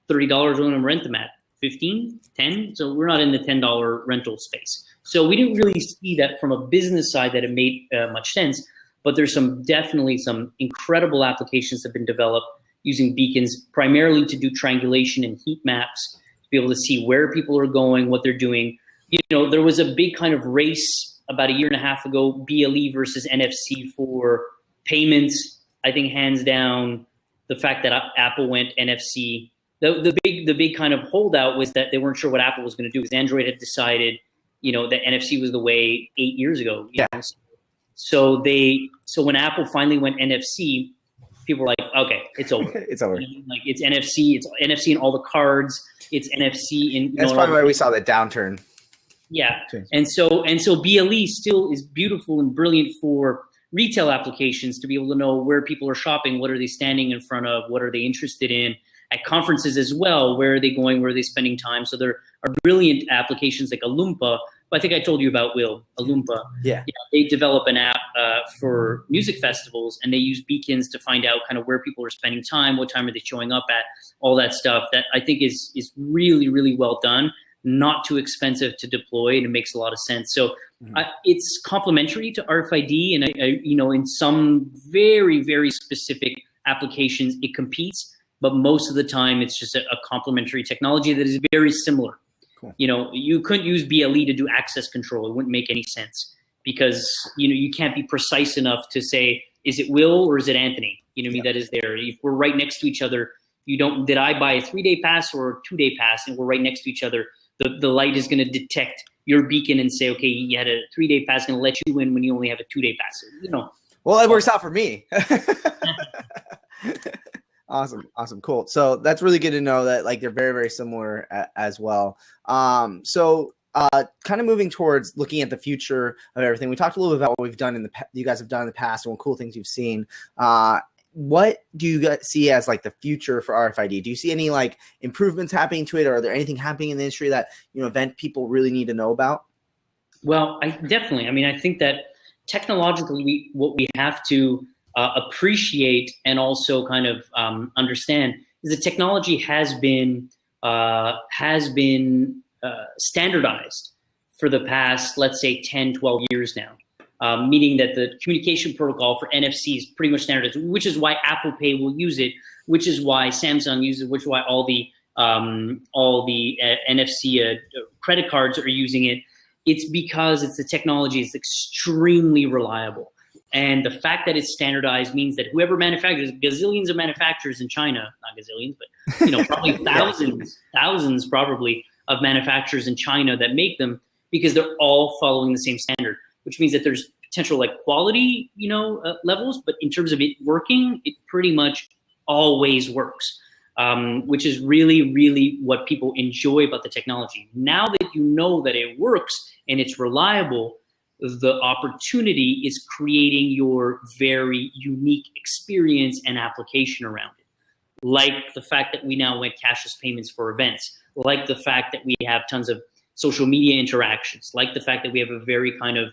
$30, I'm going to rent them at 15, 10. So we're not in the $10 rental space. So we didn't really see that from a business side that it made much sense. But there's definitely some incredible applications that have been developed using beacons, primarily to do triangulation and heat maps, to be able to see where people are going, what they're doing. There was a big kind of race about a year and a half ago, BLE versus NFC for payments. I think hands down, the fact that Apple went NFC, the big kind of holdout was that they weren't sure what Apple was going to do, because Android had decided, that NFC was the way 8 years ago. Yeah. So when Apple finally went NFC, people were like, okay, it's over. It's over. It's NFC. It's NFC in all the cards. It's NFC in. That's probably why we saw the downturn. Yeah, and so BLE still is beautiful and brilliant for retail applications, to be able to know where people are shopping, what are they standing in front of, what are they interested in. At conferences as well, where are they going, where are they spending time? So there are brilliant applications like Oompa. I think I told you about Oompa. Yeah. They develop an app for music festivals, and they use beacons to find out kind of where people are spending time, what time are they showing up at, all that stuff. That I think is really, really well done, not too expensive to deploy, and it makes a lot of sense. So it's complementary to RFID, and I in some very, very specific applications it competes, but most of the time it's just a complementary technology that is very similar. Cool. You couldn't use BLE to do access control. It wouldn't make any sense, because you can't be precise enough to say, is it Will or is it Anthony? That is there. If we're right next to each other, did I buy a 3-day pass or a 2-day pass, and we're right next to each other, the light is going to detect your beacon and say, okay, you had a 3-day pass, going to let you in when you only have a 2-day pass. Well, it works out for me. Awesome. Cool. So that's really good to know that they're very, very similar as well. So kind of moving towards looking at the future of everything. We talked a little bit about what we've done you guys have done in the past, and what cool things you've seen. What do you guys see as the future for RFID? Do you see any improvements happening to it, or are there anything happening in the industry that event people really need to know about? Well, I think that technologically, what we have to appreciate and also kind of understand is that technology has been standardized for the past, let's say, 10, 12 years now, meaning that the communication protocol for NFC is pretty much standardized, which is why Apple Pay will use it, which is why Samsung uses it, which is why all the NFC credit cards are using it. It's because the technology is extremely reliable. And the fact that it's standardized means that whoever manufactures, gazillions of manufacturers in China, not gazillions, but probably thousands probably of manufacturers in China that make them, because they're all following the same standard, which means that there's potential quality, levels, but in terms of it working, it pretty much always works, which is really, really what people enjoy about the technology. Now that you know that it works and it's reliable, the opportunity is creating your very unique experience and application around it. Like the fact that we now went cashless payments for events, like the fact that we have tons of social media interactions, like the fact that we have a very kind of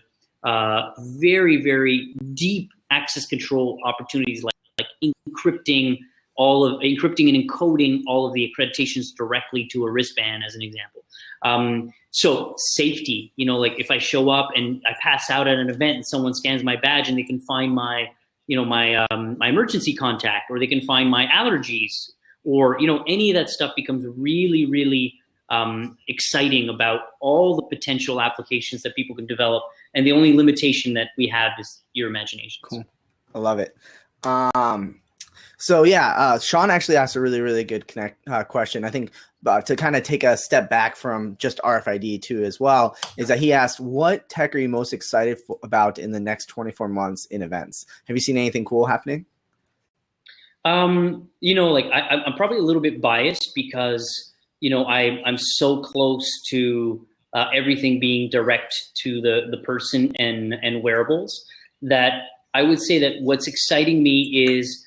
very, very deep access control opportunities, like encrypting and encoding all of the accreditations directly to a wristband, as an example. So safety, like if I show up and I pass out at an event and someone scans my badge and they can find my emergency contact, or they can find my allergies, or any of that stuff becomes really, really exciting about all the potential applications that people can develop. And the only limitation that we have is your imagination. Cool. I love it. So yeah, Sean actually asked a really, really good question. I think to kind of take a step back from just RFID too as well, is that he asked, what tech are you most excited about in the next 24 months in events? Have you seen anything cool happening? I'm probably a little bit biased because, I'm so close to everything being direct to the person and wearables, that I would say that what's exciting me is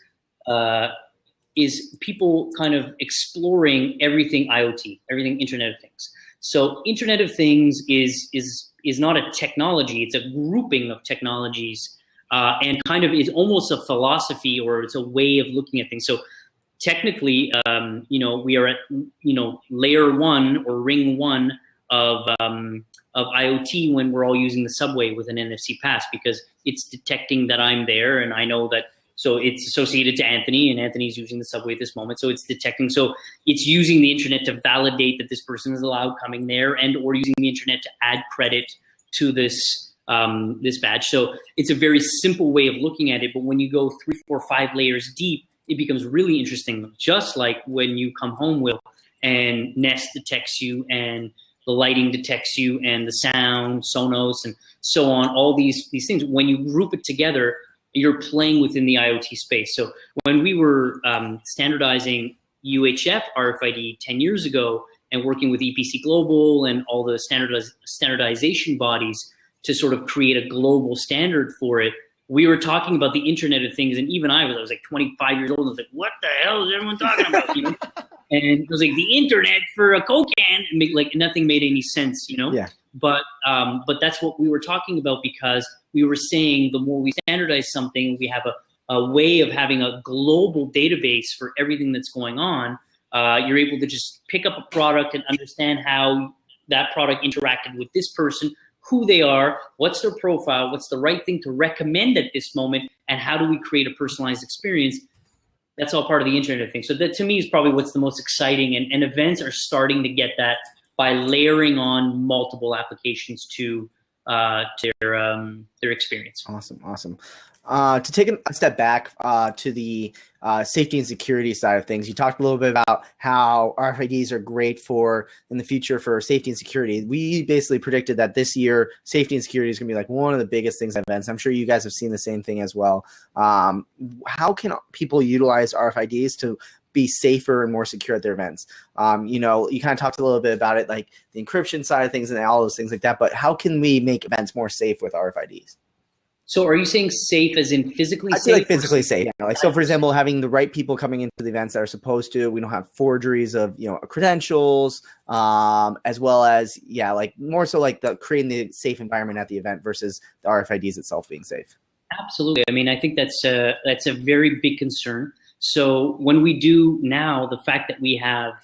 people kind of exploring everything IoT, everything Internet of Things. So Internet of Things is not a technology; it's a grouping of technologies, and kind of is almost a philosophy, or it's a way of looking at things. So technically, we are at layer one or ring one of IoT when we're all using the subway with an NFC pass, because it's detecting that I'm there and I know that. So it's associated to Anthony, and Anthony's using the subway at this moment. So it's detecting. So it's using the internet to validate that this person is allowed coming there, and or using the internet to add credit to this badge. So it's a very simple way of looking at it. But when you go 3, 4, 5 layers deep, it becomes really interesting. Just like when you come home, Will, and Nest detects you, and the lighting detects you, and the sound, Sonos, and so on. All these things. When you group it together, you're playing within the IoT space. So when we were standardizing UHF RFID 10 years ago and working with EPC Global and all the standardization bodies to sort of create a global standard for it, we were talking about the Internet of Things. And even I was like 25 years old, and I was like, what the hell is everyone talking about? And it was like the internet for a Coke can, and like nothing made any sense, Yeah. But that's what we were talking about, because we were saying the more we standardize something, we have a way of having a global database for everything that's going on. You're able to just pick up a product and understand how that product interacted with this person, who they are, what's their profile, what's the right thing to recommend at this moment, and how do we create a personalized experience. That's all part of the Internet of Things. So that, to me, is probably what's the most exciting, and events are starting to get that by layering on multiple applications to their experience. Awesome. To take a step back to the safety and security side of things, you talked a little bit about how RFIDs are great in the future for safety and security. We basically predicted that this year, safety and security is going to be like one of the biggest things at events. I'm sure you guys have seen the same thing as well. How can people utilize RFIDs to be safer and more secure at their events? You kind of talked a little bit about it, like the encryption side of things and all those things like that, but how can we make events more safe with RFIDs? So are you saying safe as in physically safe? I feel like physically safe. So for example, having the right people coming into the events that are supposed to, we don't have forgeries of, credentials, as well as, like more so like creating the safe environment at the event versus the RFIDs itself being safe. Absolutely. I mean, I think that's a very big concern. So when we do now, the fact that we have,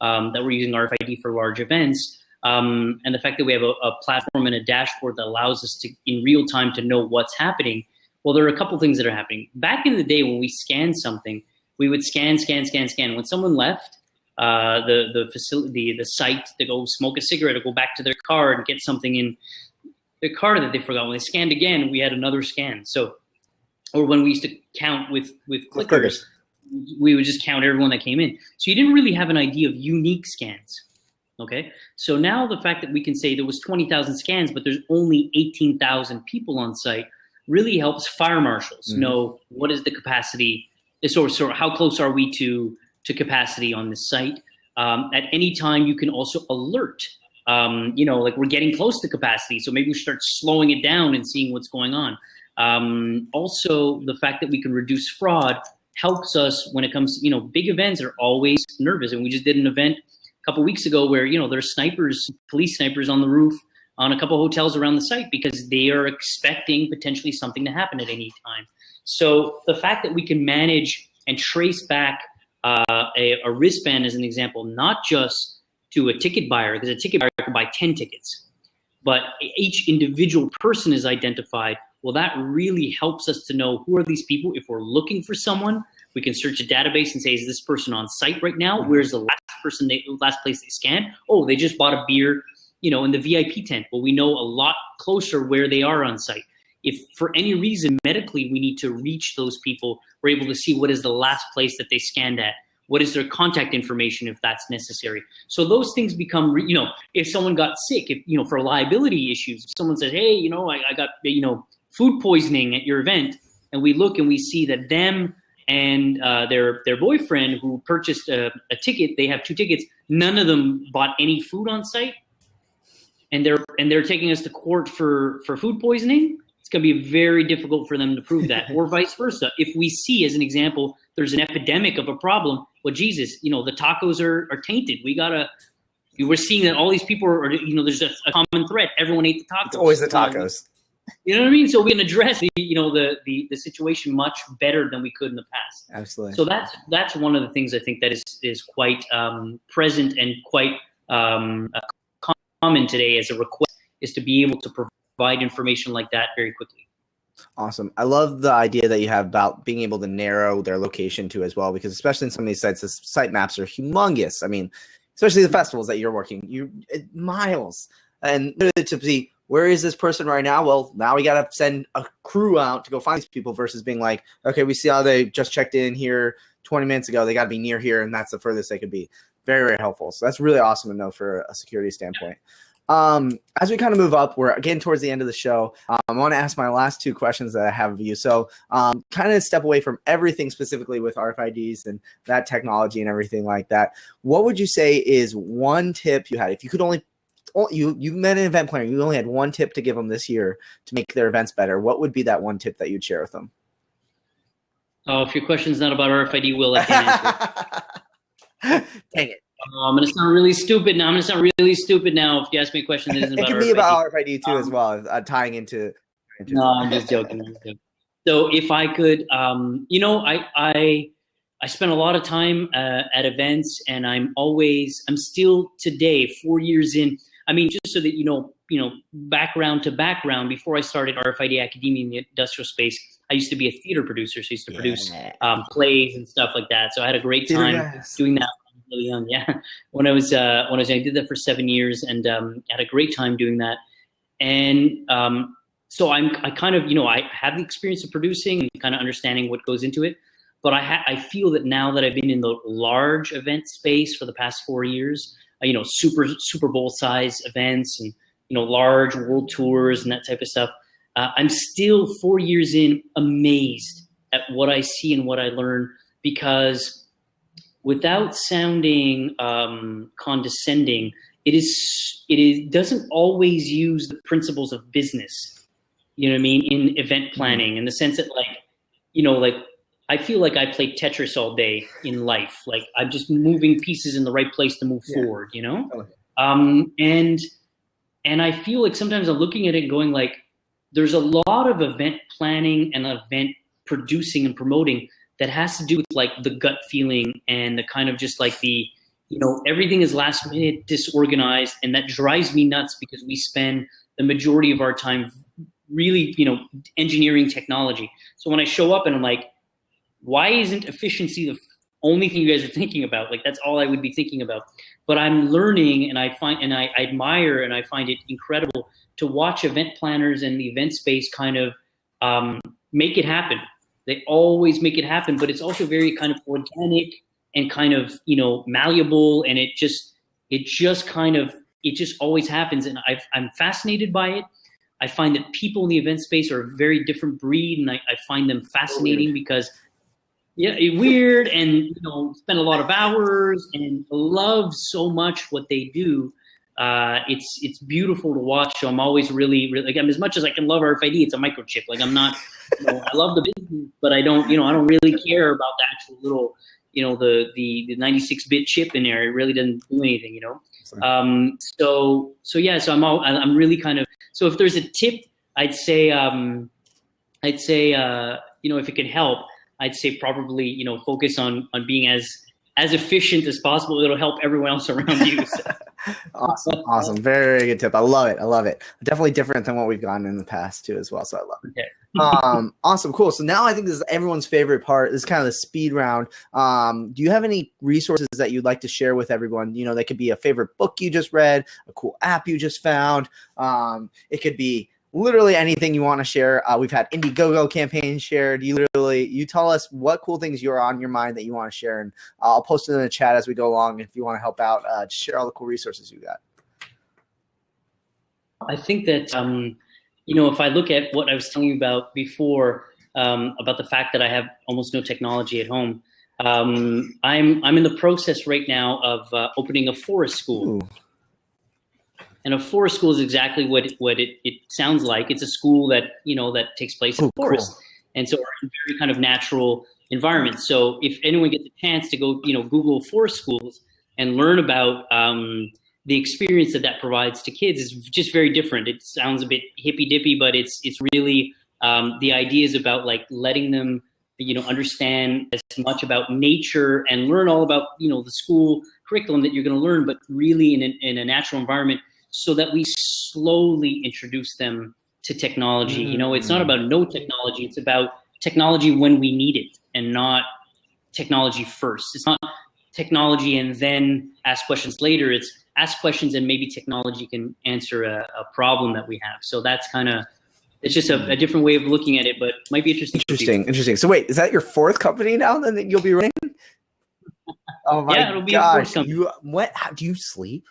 that we're using RFID for large events, and the fact that we have a platform and a dashboard that allows us to, in real time, to know what's happening. Well, there are a couple things that are happening. Back in the day when we scanned something, we would scan. When someone left the facility, the site, to go smoke a cigarette or go back to their car and get something in their car that they forgot, when they scanned again, we had another scan. So, or when we used to count with clickers, we would just count everyone that came in. So you didn't really have an idea of unique scans. Okay, so now the fact that we can say there was 20,000 scans, but there's only 18,000 people on site, really helps fire marshals know what is the capacity. So how close are we to capacity on this site? At any time, you can also alert like we're getting close to capacity. So maybe we start slowing it down and seeing what's going on. Also, the fact that we can reduce fraud helps us when it comes, big events are always nervous. And we just did an event a couple weeks ago where, there's police snipers on the roof on a couple hotels around the site because they are expecting potentially something to happen at any time. So the fact that we can manage and trace back a wristband, as an example, not just to a ticket buyer, because a ticket buyer can buy 10 tickets, but each individual person is identified. Well, that really helps us to know who are these people. If we're looking for someone, we can search a database and say, is this person on site right now? Where's the last place they scanned? Oh, they just bought a beer, in the VIP tent. Well, we know a lot closer where they are on site. If for any reason medically we need to reach those people, we're able to see what is the last place that they scanned at. What is their contact information if that's necessary? So those things become, if someone got sick, if, for liability issues, if someone says, hey, I got, food poisoning at your event, and we look and we see that them and their boyfriend who purchased a ticket, they have 2 tickets, none of them bought any food on site, and they're taking us to court for food poisoning, it's going to be very difficult for them to prove that, or vice versa. If we see, as an example, there's an epidemic of a problem, well, Jesus, the tacos are tainted. We're seeing that all these people are, there's a common thread. Everyone ate the tacos. It's always the tacos. You know what I mean? So we can address the situation much better than we could in the past. Absolutely. So that's one of the things I think that is quite present and quite common today as a request, is to be able to provide information like that very quickly. Awesome. I love the idea that you have about being able to narrow their location to as well, because especially in some of these sites, the site maps are humongous. I mean, especially the festivals that you're working, miles, and to see where is this person right now? Well, now we got to send a crew out to go find these people versus being like, okay, we see how they just checked in here 20 minutes ago. They got to be near here, and that's the furthest they could be. Very, very helpful. So that's really awesome to know for a security standpoint. As we kind of move up, we're again towards the end of the show. I want to ask my last 2 questions that I have of you. So kind of step away from everything specifically with RFIDs and that technology and everything like that. What would you say is one tip you had? If you could only, you met an event planner, you only had one tip to give them this year to make their events better. What would be that one tip that you'd share with them? Oh, if your question's not about RFID, Will, I can't answer. Dang it. I'm going to sound really stupid now. If you ask me a question that isn't about RFID. It can be about RFID too as well, tying into. No, I'm just joking. So if I could, I spend a lot of time at events, and I'm still today, 4 years in. I mean, just so that background to background, before I started RFID Academia in the industrial space, I used to be a theater producer. So I used to produce plays and stuff like that. So I had a great time doing that. Really young, yeah. When I was young, I did that for 7 years, and had a great time doing that. And so I kind of, I have the experience of producing and kind of understanding what goes into it. But I feel that now that I've been in the large event space for the past 4 years, Super Bowl size events and large world tours and that type of stuff, I'm still 4 years in amazed at what I see and what I learn, because without sounding condescending, it doesn't always use the principles of business, you know what I mean, in event planning, in the sense that I feel like I play Tetris all day in life. Like I'm just moving pieces in the right place to move forward, and I feel like sometimes I'm looking at it and going like, there's a lot of event planning and event producing and promoting that has to do with like the gut feeling and the kind of just like the, everything is last minute, disorganized. And that drives me nuts, because we spend the majority of our time really, engineering technology. So when I show up and I'm like, why isn't efficiency the only thing you guys are thinking about? Like, that's all I would be thinking about. But I'm learning, and I admire, and I find it incredible to watch event planners and the event space kind of make it happen. They always make it happen, but it's also very kind of organic and kind of, malleable. And it just always happens. And I'm fascinated by it. I find that people in the event space are a very different breed, and I find them fascinating because weird and, spend a lot of hours and love so much what they do. It's beautiful to watch. So I'm always really like, as much as I can love RFID, it's a microchip. Like I'm not, I love the business, but I don't really care about the actual little, the 96-bit chip in there. It really doesn't do anything, So I'm really kind of, so if there's a tip, I'd say, if it can help, I'd say probably, focus on being as efficient as possible. It'll help everyone else around you. So. Awesome. Very, very good tip. I love it. Definitely different than what we've gotten in the past too, as well. So I love it. Okay. Awesome. Cool. So now I think this is everyone's favorite part. This is kind of the speed round. Do you have any resources that you'd like to share with everyone? That could be a favorite book you just read, a cool app you just found. It could be literally anything you want to share. We've had Indiegogo campaigns shared. You tell us what cool things you're on your mind that you want to share, and I'll post it in the chat as we go along. If you want to help out, just share all the cool resources you got. I think that if I look at what I was telling you about before, about the fact that I have almost no technology at home, I'm in the process right now of opening a forest school. Ooh. And a forest school is exactly what it sounds like. It's a school that that takes place in the forest, cool. And so we're in very kind of natural environments. So if anyone gets a chance to go Google forest schools and learn about the experience that provides to kids, is just very different. It sounds a bit hippy dippy, but it's really the idea is about like letting them understand as much about nature and learn all about the school curriculum that you're going to learn, but really in a natural environment, so that we slowly introduce them to technology. Mm-hmm. It's not about no technology. It's about technology when we need it, and not technology first. It's not technology and then ask questions later. It's ask questions and maybe technology can answer a problem that we have. So that's it's just a different way of looking at it, but might be interesting. Interesting. So wait, is that your fourth company now then that you'll be running? Oh my it'll be gosh. How do you sleep?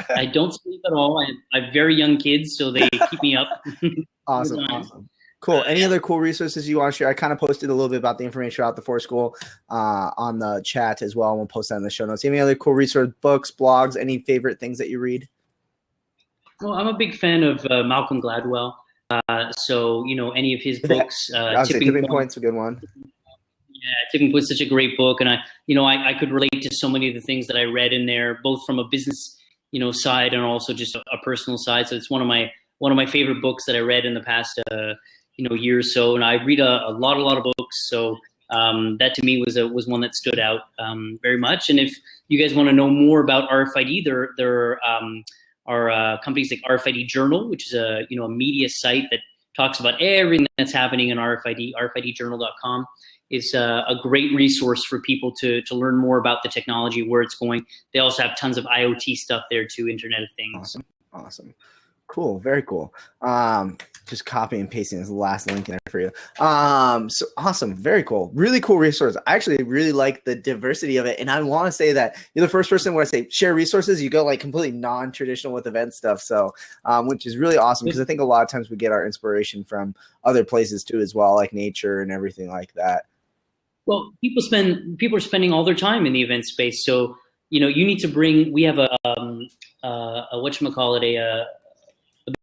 I don't sleep at all. I have very young kids, so they keep me up. Awesome. Cool. Any other cool resources you want to share? I kind of posted a little bit about the information about the forest school on the chat as well. We'll post that in the show notes. Any other cool resource, books, blogs, any favorite things that you read? Well, I'm a big fan of Malcolm Gladwell. So any of his books. Tipping Point's a good one. Yeah, Tipping Point's such a great book, and I could relate to so many of the things that I read in there, both from a business side and also just a personal side. So it's one of my favorite books that I read in the past year or so, and I read a lot of books. So that to me was one that stood out very much. And if you guys want to know more about RFID, there are companies like RFID Journal, which is a media site that talks about everything that's happening in RFID. RFIDjournal.com is a great resource for people to learn more about the technology, where it's going. They also have tons of IoT stuff there too, Internet of Things. Awesome. Cool. Very cool. Just copy and pasting is the last link in there for you. So awesome. Very cool. Really cool resource. I actually really like the diversity of it. And I want to say that you're the first person where I say share resources, you go like completely non-traditional with event stuff. So, which is really awesome, because I think a lot of times we get our inspiration from other places too, as well, like nature and everything like that. Well, people are spending all their time in the event space. So, you need to bring, we have a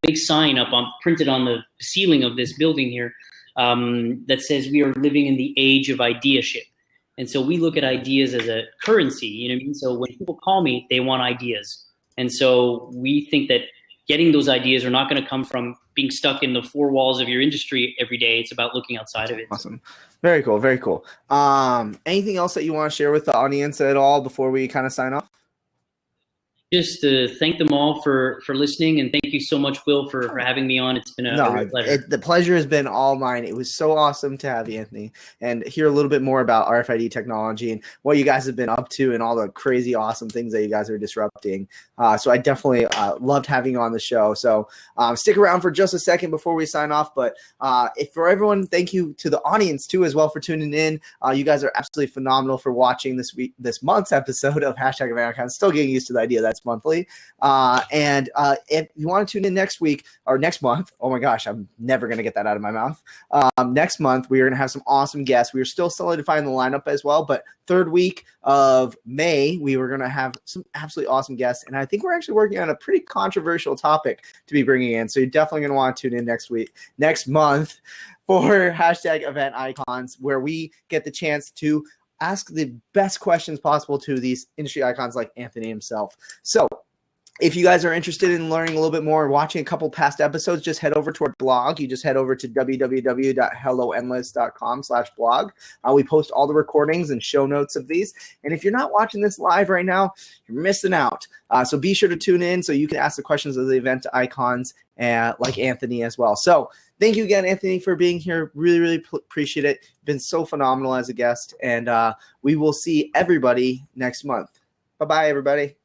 big sign printed on the ceiling of this building here that says we are living in the age of ideaship. And so we look at ideas as a currency, you know what I mean? So when people call me, they want ideas. And so we think that getting those ideas are not going to come from being stuck in the four walls of your industry every day. It's about looking outside of it. Awesome. Very cool. Very cool. Anything else that you want to share with the audience at all before we kind of sign off? Just to thank them all for listening, and thank you so much, Will, for having me on. It's been a real pleasure. The pleasure has been all mine. It was so awesome to have you, Anthony, and hear a little bit more about RFID technology and what you guys have been up to and all the crazy awesome things that you guys are disrupting. So I definitely loved having you on the show. So stick around for just a second before we sign off. But for everyone, thank you to the audience too as well for tuning in. You guys are absolutely phenomenal for watching this month's episode of #EventIcons. Still getting used to the idea that's monthly. And if you want to want to tune in next week or next month. Oh my gosh, I'm never going to get that out of my mouth. Next month, we are going to have some awesome guests. We are still solidifying the lineup as well, but third week of May, we were going to have some absolutely awesome guests. And I think we're actually working on a pretty controversial topic to be bringing in. So you're definitely going to want to tune in next month for hashtag event icons, where we get the chance to ask the best questions possible to these industry icons like Anthony himself. So if you guys are interested in learning a little bit more and watching a couple past episodes, just head over to our blog. You just head over to www.helloendless.com/blog. We post all the recordings and show notes of these. And if you're not watching this live right now, you're missing out. So be sure to tune in so you can ask the questions of the event icons like Anthony as well. So thank you again, Anthony, for being here. Really, really appreciate it. Been so phenomenal as a guest. And we will see everybody next month. Bye-bye, everybody.